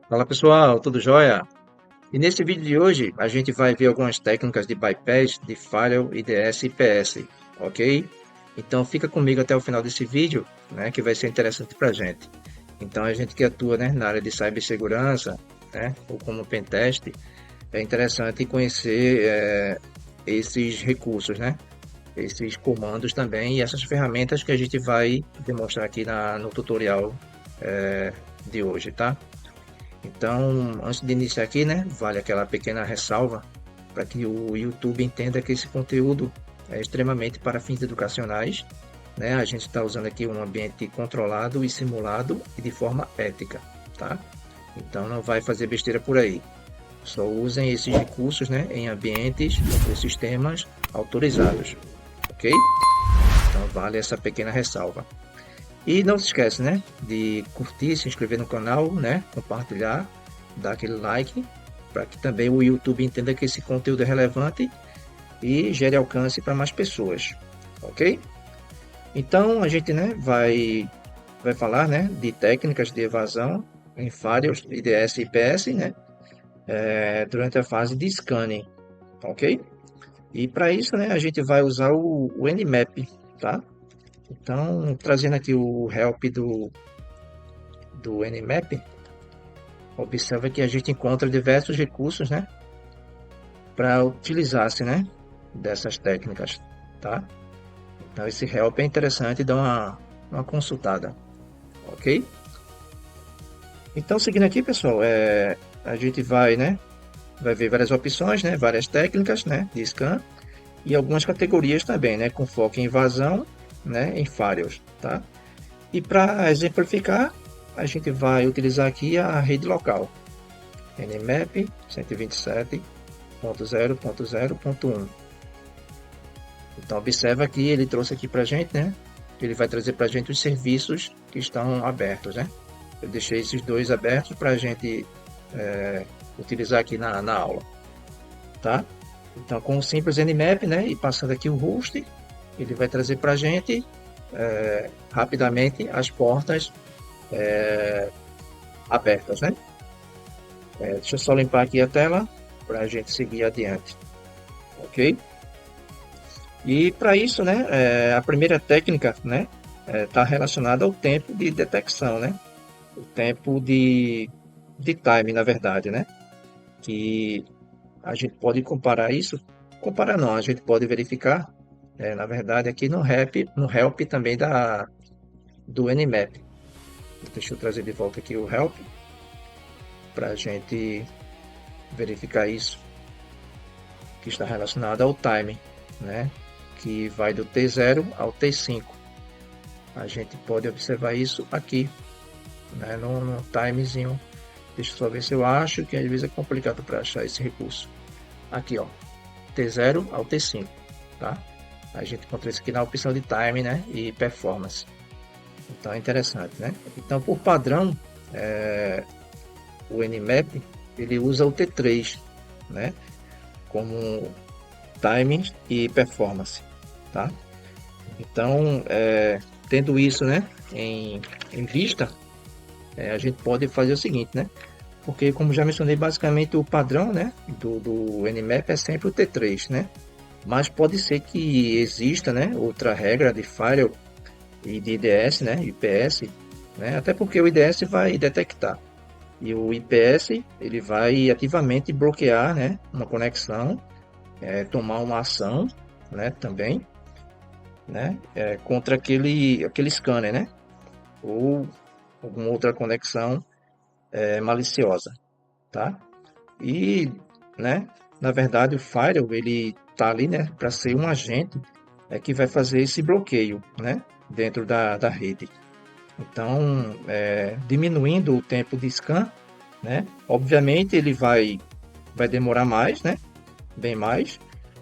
Fala pessoal, tudo jóia? E nesse vídeo de hoje a gente vai ver algumas técnicas de bypass, de firewall, IDS e PS, ok? Então fica comigo até o final desse vídeo, né, que vai ser interessante para a gente. Então a gente que atua, né, na área de cibersegurança, né, ou como pentest, é interessante conhecer esses recursos, né, esses comandos também e essas ferramentas que a gente vai demonstrar aqui no tutorial de hoje, tá? Então, antes de iniciar aqui, né, vale aquela pequena ressalva para que o YouTube entenda que esse conteúdo é extremamente para fins educacionais, né? A gente está usando aqui um ambiente controlado e simulado e de forma ética, tá? Então, não vai fazer besteira por aí. Só usem esses recursos, né, em ambientes ou sistemas autorizados, ok? Então, vale essa pequena ressalva. E não se esquece, né, de curtir, se inscrever no canal, né, compartilhar, dar aquele like, para que também o YouTube entenda que esse conteúdo é relevante e gere alcance para mais pessoas, ok? Então a gente, né, vai falar, né, de técnicas de evasão em firewalls IDS e IPS, né, durante a fase de scanning, ok? E para isso, né, a gente vai usar o Nmap, tá? Então, trazendo aqui o help do Nmap, observa que a gente encontra diversos recursos, né, para utilizar-se, né, dessas técnicas, tá? Então esse help é interessante dar uma consultada, ok? Então seguindo aqui, pessoal, a gente vai, né, vai ver várias opções, né, várias técnicas, né, de scan e algumas categorias também, né, com foco em invasão, né, em firewalls, tá? E para exemplificar, a gente vai utilizar aqui a rede local, Nmap 127.0.0.1. Então observa que ele trouxe aqui para a gente, né? Ele vai trazer para a gente os serviços que estão abertos, né? Eu deixei esses dois abertos para a gente utilizar aqui na aula, tá? Então com o simples Nmap, né? E passando aqui o host, ele vai trazer para a gente rapidamente as portas abertas, né? Deixa eu só limpar aqui a tela para a gente seguir adiante, ok? E para isso, né, a primeira técnica, né, está relacionada ao tempo de detecção, né, o tempo de time, na verdade, né, que a gente pode comparar isso, comparar não, a gente pode verificar, na verdade, aqui no help também do Nmap. Deixa eu trazer de volta aqui o help para a gente verificar isso, que está relacionado ao time, né, que vai do T0 ao T5. A gente pode observar isso aqui, né, no timezinho. Deixa eu só ver se eu acho, que às vezes é complicado para achar esse recurso. Aqui, ó, T0 ao T5, tá? A gente encontra isso aqui na opção de time, né, e performance. Então é interessante, né? Então, por padrão, o Nmap ele usa o T3, né, como timing e performance, tá? Então, tendo isso, né, em vista, a gente pode fazer o seguinte, né? Porque, como já mencionei, basicamente o padrão, né, do Nmap é sempre o T3, né? Mas pode ser que exista, né, outra regra de firewall e de IDS, né, IPS, né? Até porque o IDS vai detectar e o IPS ele vai ativamente bloquear, né, uma conexão, tomar uma ação, né, também, né, contra aquele scanner, né? Ou alguma outra conexão maliciosa, tá? E, né, na verdade o firewall ele tá ali, né, para ser um agente que vai fazer esse bloqueio, né, dentro da rede. Então, diminuindo o tempo de scan, né, obviamente ele vai demorar mais, né, bem mais,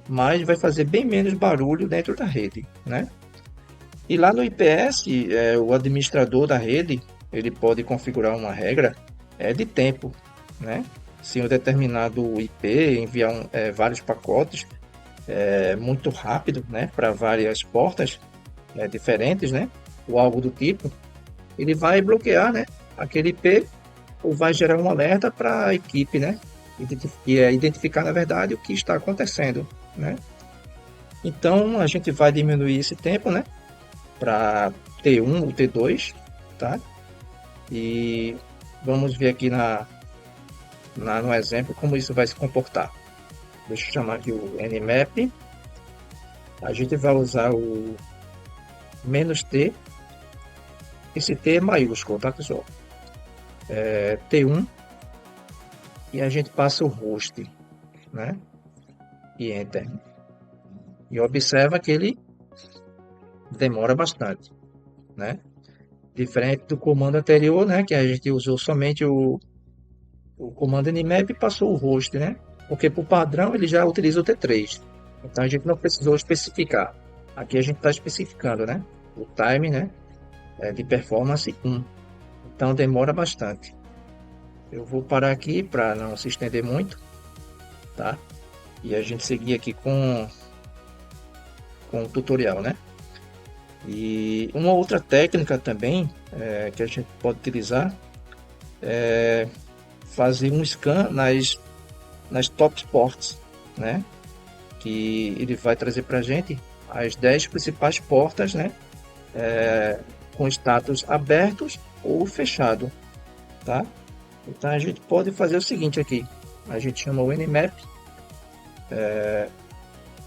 mas vai fazer bem menos barulho dentro da rede, né? E lá no IPS, o administrador da rede, ele pode configurar uma regra de tempo, né? Se um determinado IP enviar vários pacotes muito rápido, né, para várias portas diferentes, né, ou algo do tipo, ele vai bloquear, né, aquele IP ou vai gerar um alerta para a equipe, né? Identificar, na verdade, o que está acontecendo, né? Então, a gente vai diminuir esse tempo, né? Para T1 ou T2, tá? E vamos ver aqui no exemplo como isso vai se comportar. Deixa eu chamar aqui o Nmap. A gente vai usar o "-t". Esse T é maiúsculo, tá, pessoal? T1 e a gente passa o host, né? E Enter. E observa que ele demora bastante, né? Diferente do comando anterior, né? Que a gente usou somente o comando Nmap e passou o host, né? Porque por padrão ele já utiliza o T3. Então a gente não precisou especificar. Aqui a gente está especificando, né? O time, né? De performance 1. Então demora bastante. Eu vou parar aqui para não se estender muito, tá? E a gente seguir aqui com o tutorial, né? E uma outra técnica também que a gente pode utilizar é fazer um scan nas top ports, né? Que ele vai trazer para a gente as 10 principais portas, né? Com status abertos ou fechado, tá? Então a gente pode fazer o seguinte aqui. A gente chama o Nmap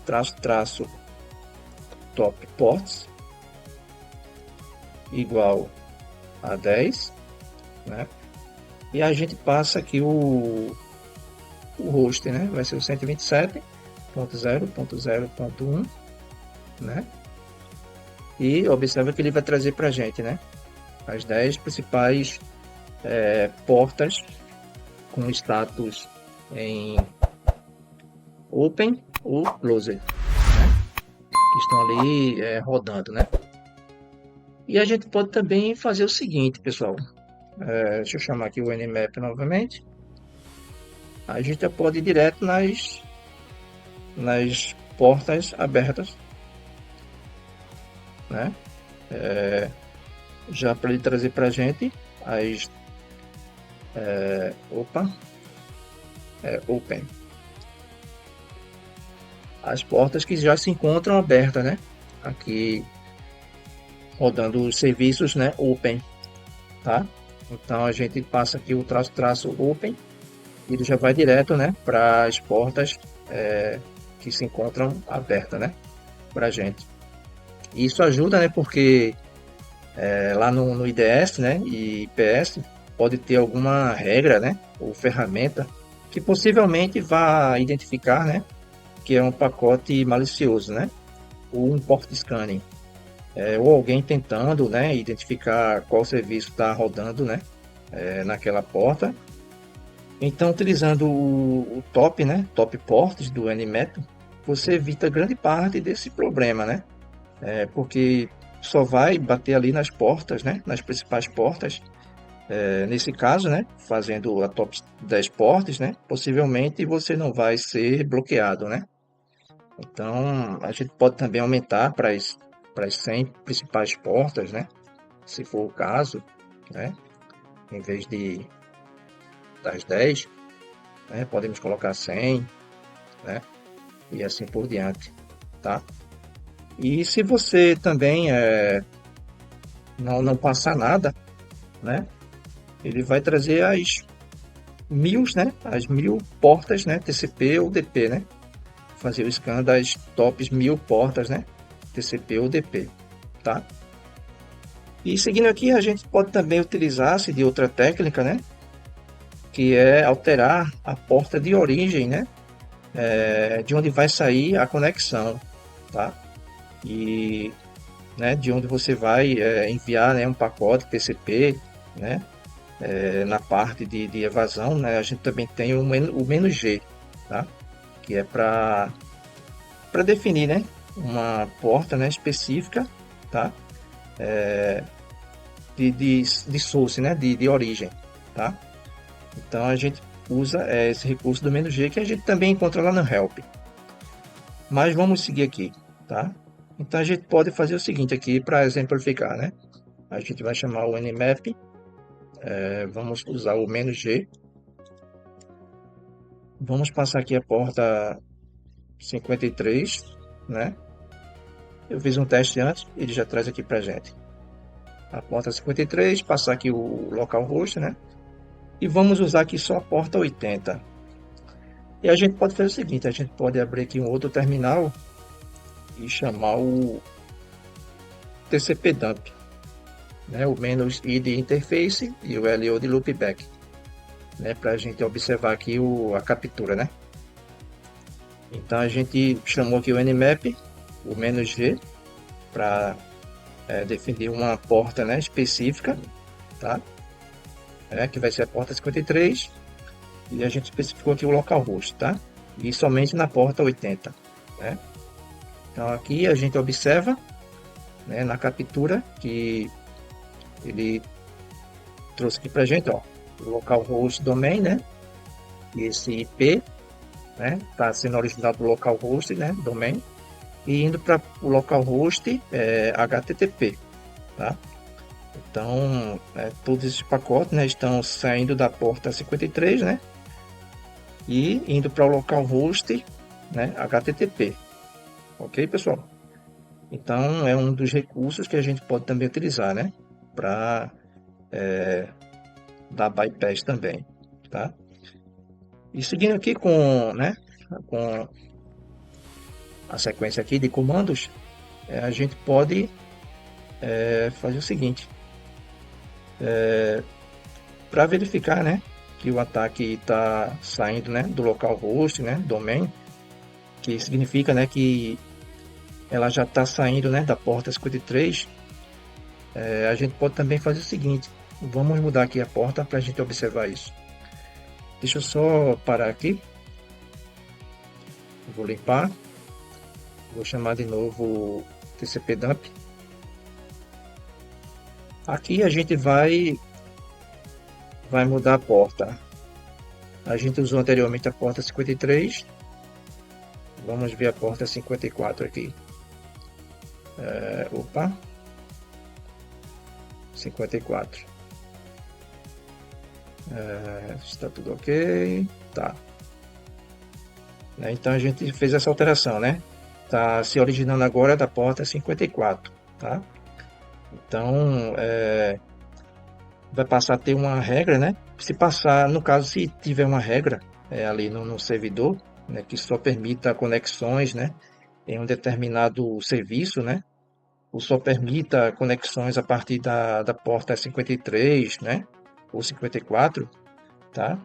traço top ports igual a 10, né? E a gente passa aqui o host, né? Vai ser o 127.0.0.1, né? E observa que ele vai trazer para a gente, né? As 10 principais portas com status em open ou closed, né? Que estão ali rodando, né? E a gente pode também fazer o seguinte, pessoal. Deixa eu chamar aqui o Nmap novamente. A gente já pode ir direto nas portas abertas, né? Já para ele trazer para a gente as open, as portas que já se encontram abertas, né? Aqui rodando os serviços, né? Open, tá? Então a gente passa aqui o traço open e ele já vai direto, né? Para as portas que se encontram abertas, né? Para a gente. E isso ajuda, né? Porque lá no IDS, né? E IPS pode ter alguma regra, né? Ou ferramenta que possivelmente vá identificar, né? Que é um pacote malicioso, né? Ou um port scanning. Ou alguém tentando, né? Identificar qual serviço está rodando, né? Naquela porta. Então, utilizando o top, né? Top ports do Nmap, você evita grande parte desse problema, né? Porque só vai bater ali nas portas, né? Nas principais portas. Nesse caso, né? Fazendo a top 10 portas, né? Possivelmente você não vai ser bloqueado, né? Então, a gente pode também aumentar para as 100 principais portas, né? Se for o caso, né? Em vez das 10, né? Podemos colocar 100, né? E assim por diante, tá? E se você também não passar nada, né? Ele vai trazer as 1000, né? As 1000 portas, né? TCP ou DP, né? Fazer o scan das tops 1000 portas, né? TCP ou DP, tá? E seguindo aqui, a gente pode também utilizar-se de outra técnica, né? Que é alterar a porta de origem, né? De onde vai sair a conexão, tá? E né, de onde você vai enviar, né, um pacote TCP, né? Na parte de evasão, né? A gente também tem o "-g", tá? Que é para definir, né? Uma porta, né, específica, tá? De source, né? De origem, tá? Então a gente usa esse recurso do "-g", que a gente também encontra lá no help. Mas vamos seguir aqui, tá? Então a gente pode fazer o seguinte aqui para exemplificar, né? A gente vai chamar o Nmap Vamos usar o "-g". Vamos passar aqui a porta 53, né? Eu fiz um teste antes, ele já traz aqui pra gente. A porta 53, passar aqui o localhost, né? E vamos usar aqui só a porta 80. E a gente pode fazer o seguinte, a gente pode abrir aqui um outro terminal e chamar o TCP-dump, né? O "-i" de interface e o "-lo" de loopback, né? Para a gente observar aqui a captura, né? Então a gente chamou aqui o nmap, o "-g", para definir uma porta, né, específica, tá? Que vai ser a porta 53, e a gente especificou aqui o localhost, tá? E somente na porta 80, né? Então aqui a gente observa, né, na captura que ele trouxe aqui para gente, ó, o localhost domain, né? E esse IP, né, tá sendo originado do localhost, né, domain, e indo para o localhost HTTP, tá? Então, todos esses pacotes, né, estão saindo da porta 53, né, e indo para o localhost, né, HTTP. Ok, pessoal? Então, é um dos recursos que a gente pode também utilizar, né, para dar bypass também, tá? E seguindo aqui com a sequência aqui de comandos, a gente pode fazer o seguinte, para verificar, né, que o ataque está saindo, né, do localhost, né, domain, que significa, né, que ela já está saindo, né, da porta 53. A gente pode também fazer o seguinte, vamos mudar aqui a porta para a gente observar isso. Deixa eu só parar aqui, vou limpar, vou chamar de novo TCP-dump. Aqui a gente vai mudar a porta. A gente usou anteriormente a porta 53. Vamos ver a porta 54 aqui. Opa. 54. Está tudo ok. Tá. Então a gente fez essa alteração, né? Tá se originando agora da porta 54, tá? Então, vai passar a ter uma regra, né? Se passar, no caso, se tiver uma regra ali no servidor, né, que só permita conexões, né, em um determinado serviço, né, ou só permita conexões a partir da porta 53, né, ou 54, tá?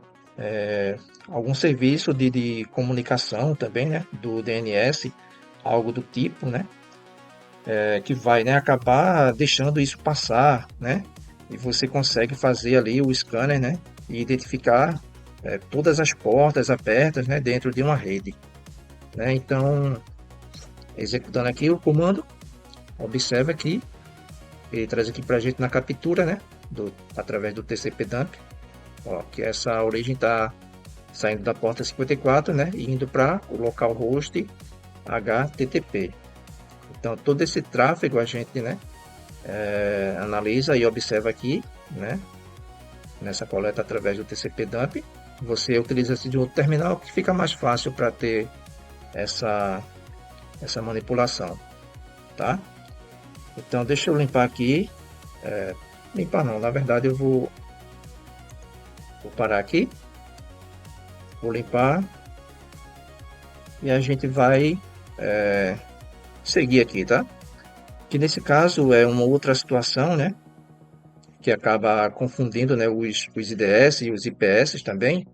Algum serviço de comunicação também, né, do DNS, algo do tipo, né, que vai, né, acabar deixando isso passar, né, e você consegue fazer ali o scanner, né, e identificar todas as portas abertas, né, dentro de uma rede, né? Então, executando aqui o comando, observa que ele traz aqui para a gente na captura, né, através do TCP-dump, ó, que essa origem está saindo da porta 54, né, e indo para o localhost HTTP. Então, todo esse tráfego a gente, né, analisa e observa aqui, né, nessa coleta através do TCP-dump. Você utiliza-se de outro terminal que fica mais fácil para ter essa manipulação, tá? Então, deixa eu limpar aqui. Limpar não, na verdade eu vou parar aqui. Vou limpar. E a gente vai seguir aqui, tá? Que nesse caso é uma outra situação, né? Que acaba confundindo, né, os IDS e os IPS também,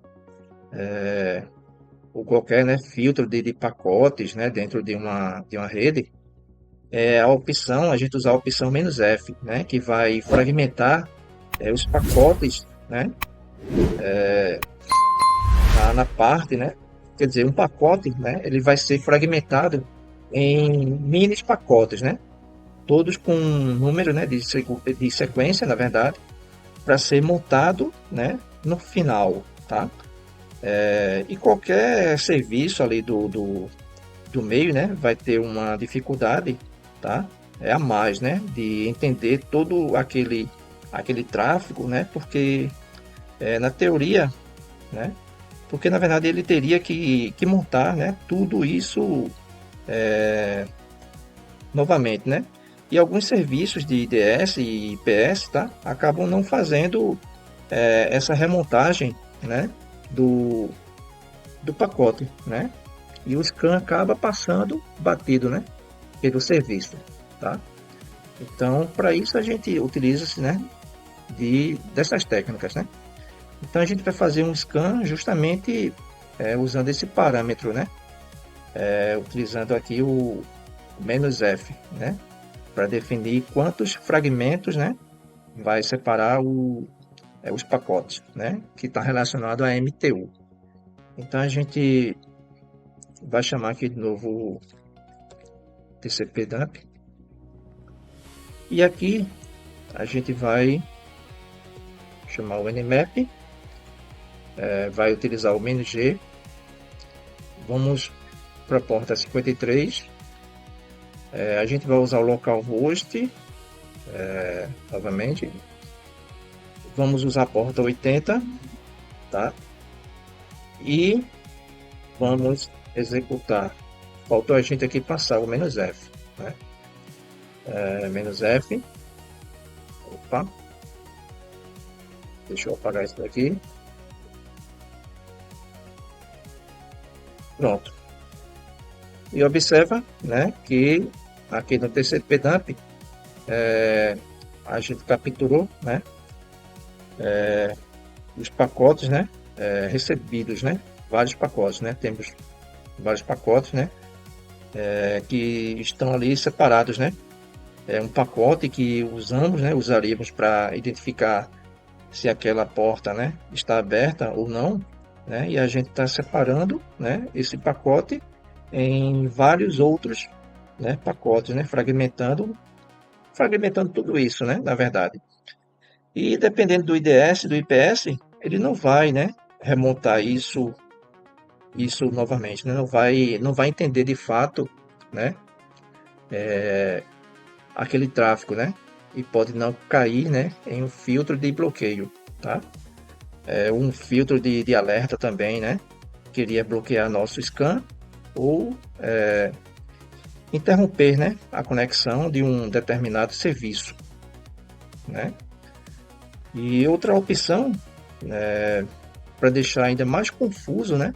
ou qualquer, né, filtro de pacotes, né, dentro de uma rede, a gente usar a opção "-f", né, que vai fragmentar os pacotes, né, na parte, né, quer dizer, um pacote, né, ele vai ser fragmentado em mini pacotes, né, todos com um número, né, de sequência, na verdade, para ser montado, né, no final, tá? E qualquer serviço ali do meio, né, vai ter uma dificuldade, tá? A mais, né, de entender todo aquele aquele tráfego, né? Porque na teoria, né? Porque na verdade ele teria que montar, né? Tudo isso novamente, né? E alguns serviços de IDS e IPS, tá? Acabam não fazendo essa remontagem, né? Do, do pacote, né? E o scan acaba passando batido, né? Pelo serviço, tá? Então, para isso a gente utiliza, né? Dessas técnicas, né? Então a gente vai fazer um scan justamente usando esse parâmetro, né? Utilizando aqui o "-f", né? Para definir quantos fragmentos, né? Vai separar os pacotes, né? Que está relacionado a MTU. Então a gente vai chamar aqui de novo o TCP-dump. E aqui a gente vai chamar o Nmap, vai utilizar o "-g". Vamos para a porta 53. A gente vai usar o localhost novamente. Vamos usar a porta 80, tá? E vamos executar. Faltou a gente aqui passar o "-f", né? "-f". Opa, deixa eu apagar isso daqui. Pronto. E observa, né, que aqui no TCP-dump a gente capturou, né, os pacotes, né, recebidos, né, vários pacotes, né, temos vários pacotes, né, que estão ali separados, né, um pacote que usamos, né, usaríamos para identificar se aquela porta, né, está aberta ou não, né, e a gente está separando, né, esse pacote em vários outros, né, pacotes, né, fragmentando tudo isso, né, na verdade. E dependendo do IDS, do IPS, ele não vai, né, remontar isso novamente, né, não vai entender de fato, né, aquele tráfego, né, e pode não cair, né, em um filtro de bloqueio, tá? Um filtro de alerta também, né, que iria bloquear nosso scan ou interromper, né, a conexão de um determinado serviço, né? E outra opção, para deixar ainda mais confuso, né,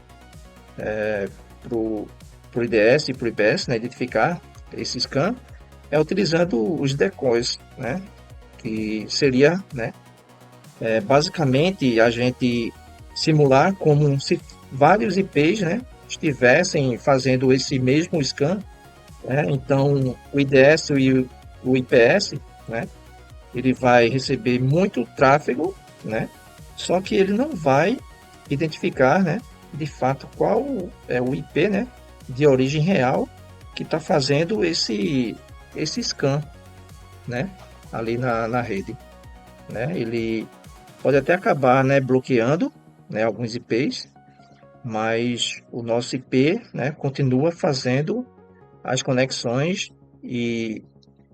para o IDS e para o IPS, né, identificar esse scan, é utilizando os decoys, né, que seria, né, basicamente a gente simular como se vários IPs, né, estivessem fazendo esse mesmo scan, né? Então o IDS e o IPS, né, ele vai receber muito tráfego, né, só que ele não vai identificar, né, de fato qual é o IP, né, de origem real que está fazendo esse scan, né, ali na rede, né? Ele pode até acabar, né, bloqueando, né, alguns IPs, mas o nosso IP, né, continua fazendo as conexões e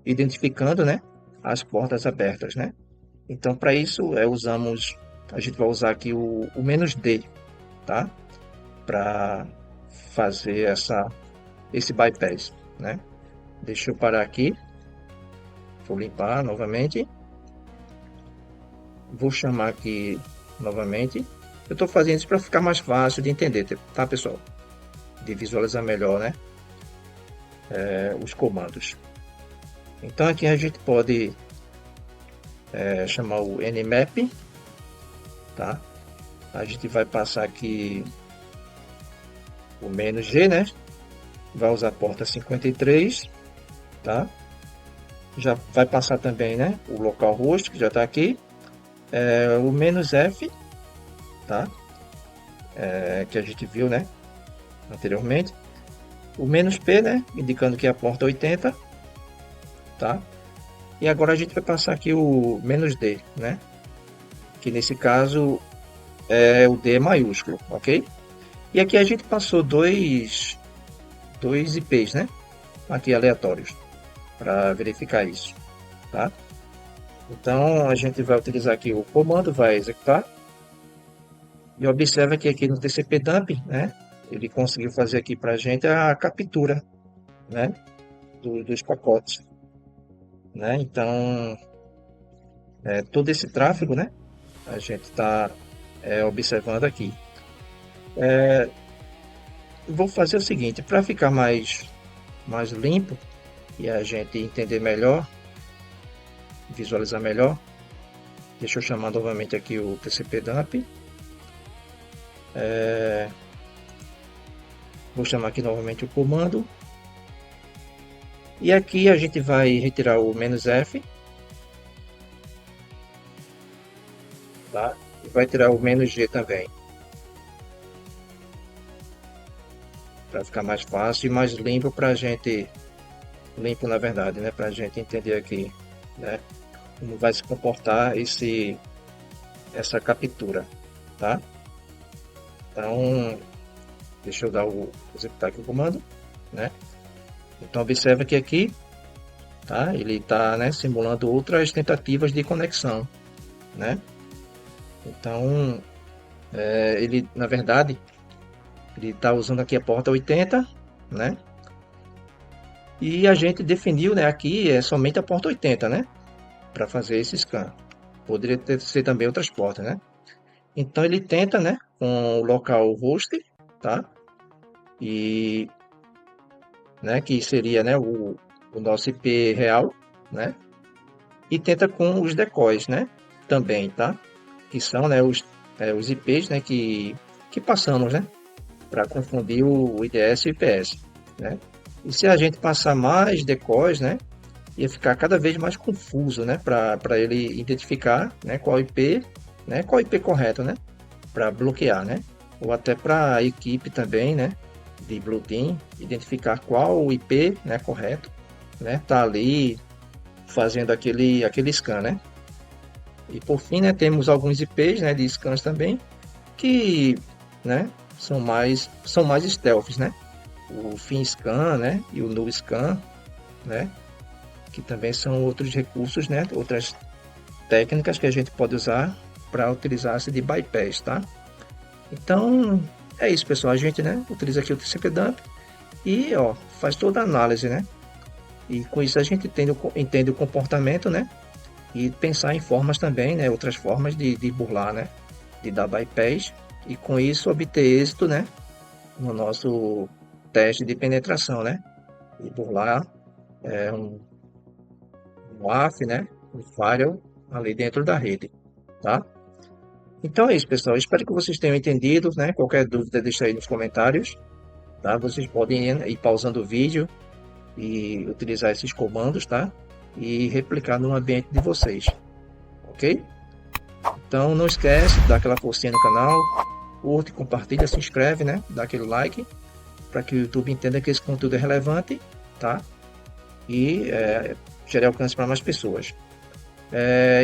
identificando, né, as portas abertas, né? Então, para isso, a gente vai usar aqui o "-d", tá? Para fazer esse bypass, né? Deixa eu parar aqui, vou limpar novamente, vou chamar aqui novamente. Eu estou fazendo isso para ficar mais fácil de entender, tá, pessoal? De visualizar melhor, né? Os comandos. Então aqui a gente pode chamar o Nmap, tá? A gente vai passar aqui o "-g", né? Vai usar a porta 53, tá? Já vai passar também, né, o localhost, que já está aqui, o "-f", tá? Que a gente viu, né, anteriormente. O "-p", né, indicando que é a porta 80, tá? E agora a gente vai passar aqui o "-d", né? Que nesse caso é o D maiúsculo, ok? E aqui a gente passou dois IPs, né? Aqui aleatórios, para verificar isso, tá? Então a gente vai utilizar aqui o comando, vai executar. E observa que aqui no TCP dump, né, ele conseguiu fazer aqui para a gente a captura, né, dos pacotes, né? Então todo esse tráfego, né, a gente está observando aqui. Vou fazer o seguinte, para ficar mais limpo e a gente entender melhor, visualizar melhor, deixa eu chamar novamente aqui o TCP dump. Vou chamar aqui novamente o comando. E aqui a gente vai retirar o "-f", tá? E vai tirar o "-g" também, para ficar mais fácil e mais limpo para a gente, limpo na verdade, né? Para a gente entender aqui, né? Como vai se comportar essa captura, tá? Então, deixa eu dar executar aqui o comando, né? Então observa que aqui, tá? Ele está, né, simulando outras tentativas de conexão, né? Então, ele, na verdade, ele está usando aqui a porta 80, né? E a gente definiu, né, aqui somente a porta 80, né? Para fazer esse scan. Poderia ser também outras portas, né? Então ele tenta, né, com o local host, tá? E, né, que seria, né, o nosso IP real, né? E tenta com os decoys, né? Também, tá? Que são, né, os IPs, né, que passamos, né? Para confundir o IDS e o IPS, né? E se a gente passar mais decoys, né, ia ficar cada vez mais confuso, né, para ele identificar, né, qual IP, né, qual IP correto, né, para bloquear, né, ou até para a equipe também, né, de Blue Team identificar qual o IP, né, correto, né, tá ali fazendo aquele scan, né. E por fim, né, temos alguns IPs, né, de scans também que, né, são mais stealths, né, o FinScan, né, e o NuScan, né, que também são outros recursos, né, outras técnicas que a gente pode usar para utilizar-se de bypass, tá? Então, é isso, pessoal. A gente, né, utiliza aqui o TCP dump e, ó, faz toda a análise, né? E com isso a gente entende o comportamento, né? E pensar em formas também, né? Outras formas de burlar, né? De dar bypass e com isso obter êxito, né? No nosso teste de penetração, né? E burlar um WAF, né? Um firewall ali dentro da rede, tá? Então é isso, pessoal. Espero que vocês tenham entendido, né? Qualquer dúvida, deixa aí nos comentários, tá? Vocês podem ir pausando o vídeo e utilizar esses comandos, tá? E replicar no ambiente de vocês, ok? Então não esquece, dá aquela forcinha no canal, curte, compartilha, se inscreve, né? Dá aquele like para que o YouTube entenda que esse conteúdo é relevante, tá? E gere alcance para mais pessoas.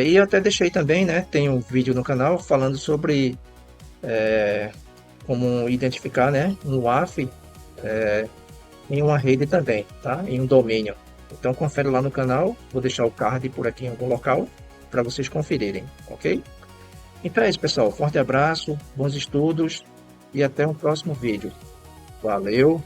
E eu até deixei também, né? Tem um vídeo no canal falando sobre como identificar, né, um WAF em uma rede também, tá? Em um domínio. Então confere lá no canal, vou deixar o card por aqui em algum local para vocês conferirem, ok? Então é isso, pessoal. Forte abraço, bons estudos e até um próximo vídeo. Valeu!